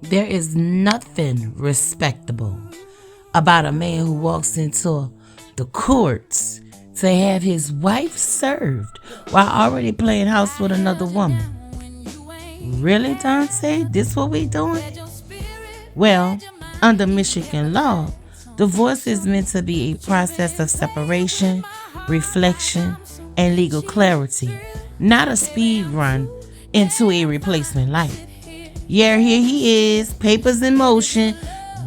There is nothing respectable about a man who walks into the courts to have his wife served while already playing house with another woman. Really, Dante? This what we doing? Well, under Michigan law, divorce is meant to be a process of separation, reflection, and legal clarity, not a speed run into a replacement life. Yeah, here he is, papers in motion,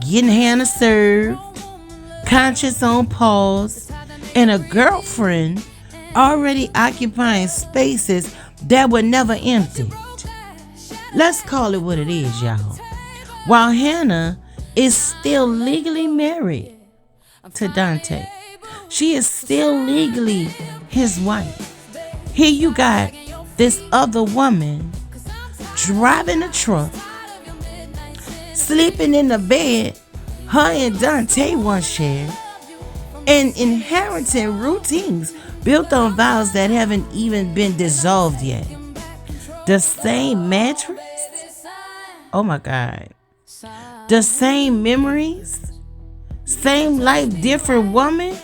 getting Hannah served, conscience on pause, and a girlfriend already occupying spaces that were never emptied. Let's call it what it is, y'all. While Hannah is still legally married to Dante, she is still legally his wife. Here you got this other woman driving a truck, sleeping in the bed her and Dante once shared, and inheriting routines built on vows that haven't even been dissolved yet. The same mattress? Oh my God. The same memories? Same life, different woman?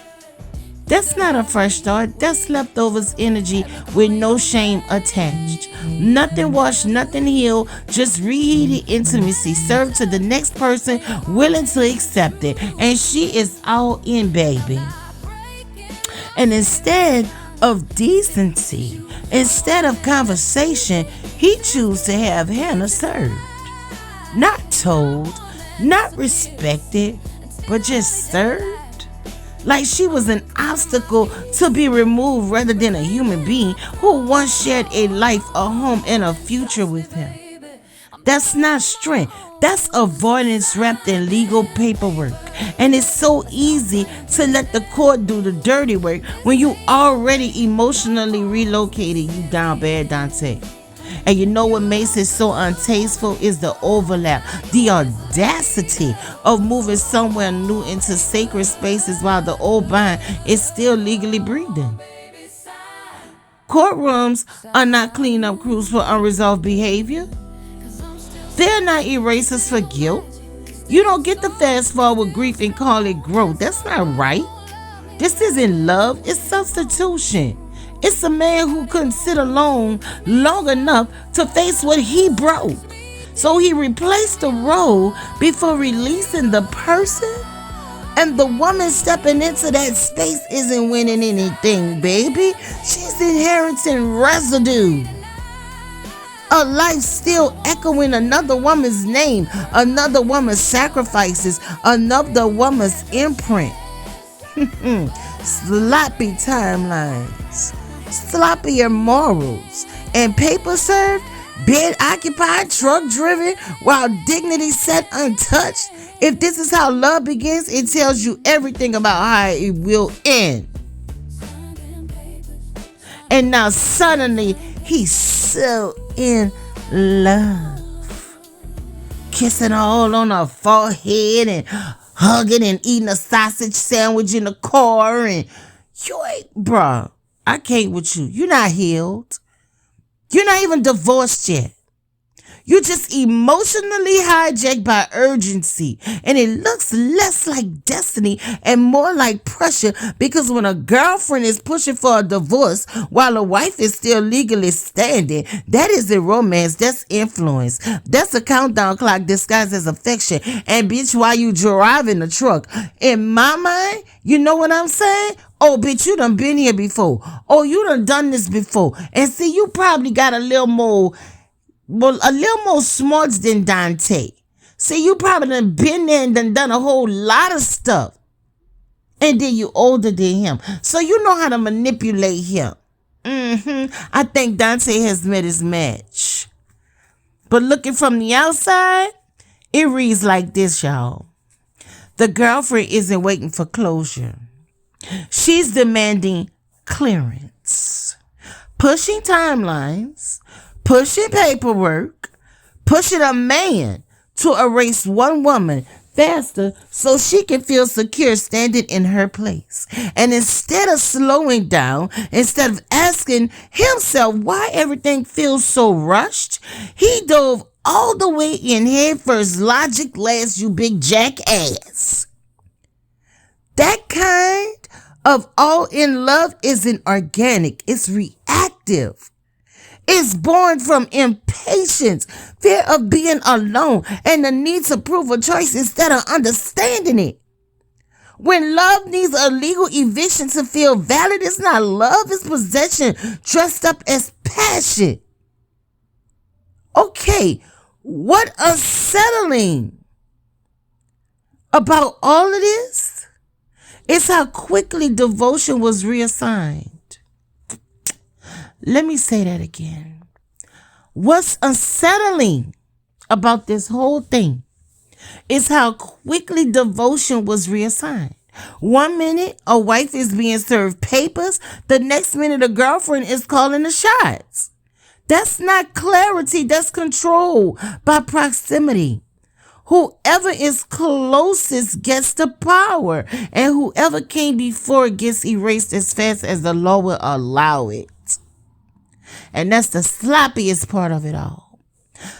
That's not a fresh start. That's leftovers energy with no shame attached. Nothing washed, nothing healed, just reheated intimacy served to the next person willing to accept it. And she is all in, baby. And instead of decency, instead of conversation, he chose to have Hannah served. Not told, not respected, but just served. Like she was an obstacle to be removed rather than a human being who once shared a life, a home, and a future with him. That's not strength. That's avoidance wrapped in legal paperwork. And it's so easy to let the court do the dirty work when you already emotionally relocated you down bad, Dante. And you know what makes it so untasteful is the overlap, the audacity of moving somewhere new into sacred spaces while the old bind is still legally breathing. Courtrooms are not cleanup crews for unresolved behavior. They're not erasers for guilt. You don't get to fast forward grief and call it growth. That's not right. This isn't love, it's substitution. It's a man who couldn't sit alone long enough to face what he broke. So he replaced the role before releasing the person. And the woman stepping into that space isn't winning anything, baby. She's inheriting residue. A life still echoing another woman's name, another woman's sacrifices, another woman's imprint. Sloppy timelines, sloppier morals, and paper served, bed occupied, truck driven, while dignity set untouched. If this is how love begins, it tells you everything about how it will end. And now suddenly he's so in love, kissing all on her forehead and hugging and eating a sausage sandwich in the car. And you ain't, bruh, I can't with you. You're not healed. You're not even divorced yet. You're just emotionally hijacked by urgency. And it looks less like destiny and more like pressure, because when a girlfriend is pushing for a divorce while a wife is still legally standing, that isn't romance, that's influence. That's a countdown clock disguised as affection. And bitch, while you driving the truck, in my mind, you know what I'm saying? Oh, bitch, you done been here before. Oh, you done this before. And see, you probably got a little more smarts than Dante. See, you probably done been there and done a whole lot of stuff. And then you older than him. So you know how to manipulate him. I think Dante has met his match. But looking from the outside, it reads like this, y'all. The girlfriend isn't waiting for closure. She's demanding clearance. Pushing timelines, pushing paperwork, pushing a man to erase one woman faster so she can feel secure standing in her place. And instead of slowing down, instead of asking himself why everything feels so rushed, he dove all the way in head first. Logic last, you big jackass. That kind of all in love isn't organic. It's reactive. It's born from impatience, fear of being alone, and the need to prove a choice instead of understanding it. When love needs a legal eviction to feel valid, it's not love, it's possession dressed up as passion. Okay, what unsettling about all of this is how quickly devotion was reassigned. Let me say that again. What's unsettling about this whole thing is how quickly devotion was reassigned. 1 minute, a wife is being served papers. The next minute, a girlfriend is calling the shots. That's not clarity. That's control by proximity. Whoever is closest gets the power, and whoever came before gets erased as fast as the law will allow it. And that's the sloppiest part of it all.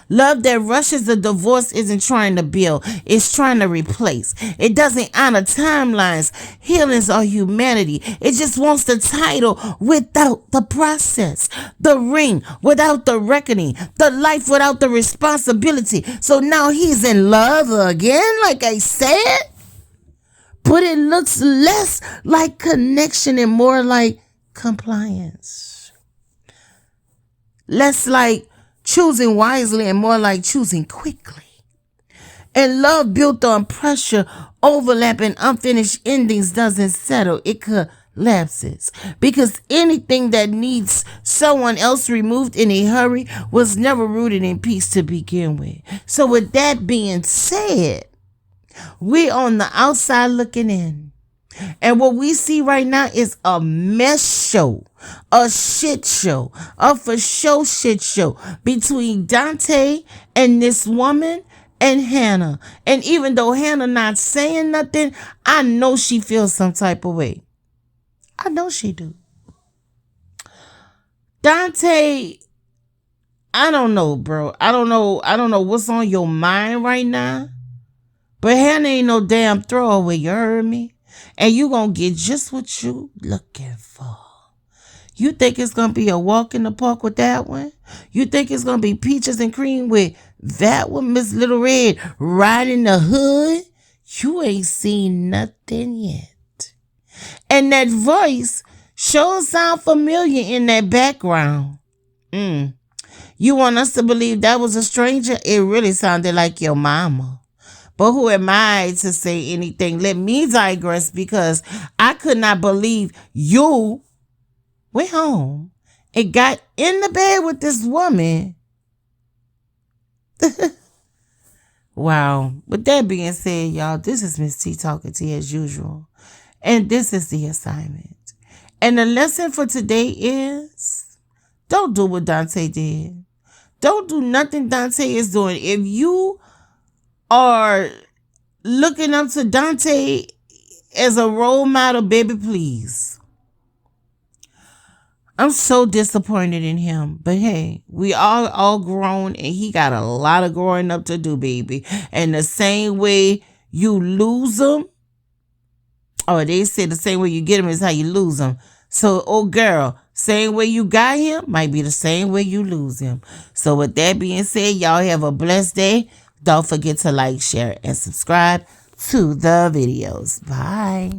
Love that rushes the divorce isn't trying to build, it's trying to replace. It doesn't honor timelines, healings, or humanity. It just wants the title without the process, the ring without the reckoning, the life without the responsibility. So now he's in love again, like I said. But it looks less like connection and more like compliance. Less like choosing wisely and more like choosing quickly. And love built on pressure, overlap, and unfinished endings doesn't settle. It collapses. Because anything that needs someone else removed in a hurry was never rooted in peace to begin with. So with that being said, we're on the outside looking in. And what we see right now is a mess show, a shit show, a for show shit show between Dante and this woman and Hannah. And even though Hannah not saying nothing, I know she feels some type of way. I know she do. Dante, I don't know, bro. I don't know what's on your mind right now. But Hannah ain't no damn throwaway, you heard me? And you gonna get just what you looking for. You think it's gonna be a walk in the park with that one? You think it's gonna be peaches and cream with that one, Miss Little Red, riding the hood? You ain't seen nothing yet. And that voice sure sound familiar in that background. You want us to believe that was a stranger? It really sounded like your mama. But who am I to say anything? Let me digress, because I could not believe you went home and got in the bed with this woman. Wow. With that being said, y'all, this is Miss T talking to you as usual. And this is the assignment. And the lesson for today is, don't do what Dante did. Don't do nothing Dante is doing. If you are looking up to Dante as a role model, baby, please. I'm so disappointed in him. But hey, we all grown, and he got a lot of growing up to do, baby. And the same way you lose him, or they say the same way you get him is how you lose him. So, oh girl, same way you got him might be the same way you lose him. So with that being said, y'all have a blessed day. Don't forget to like, share, and subscribe to the videos. Bye.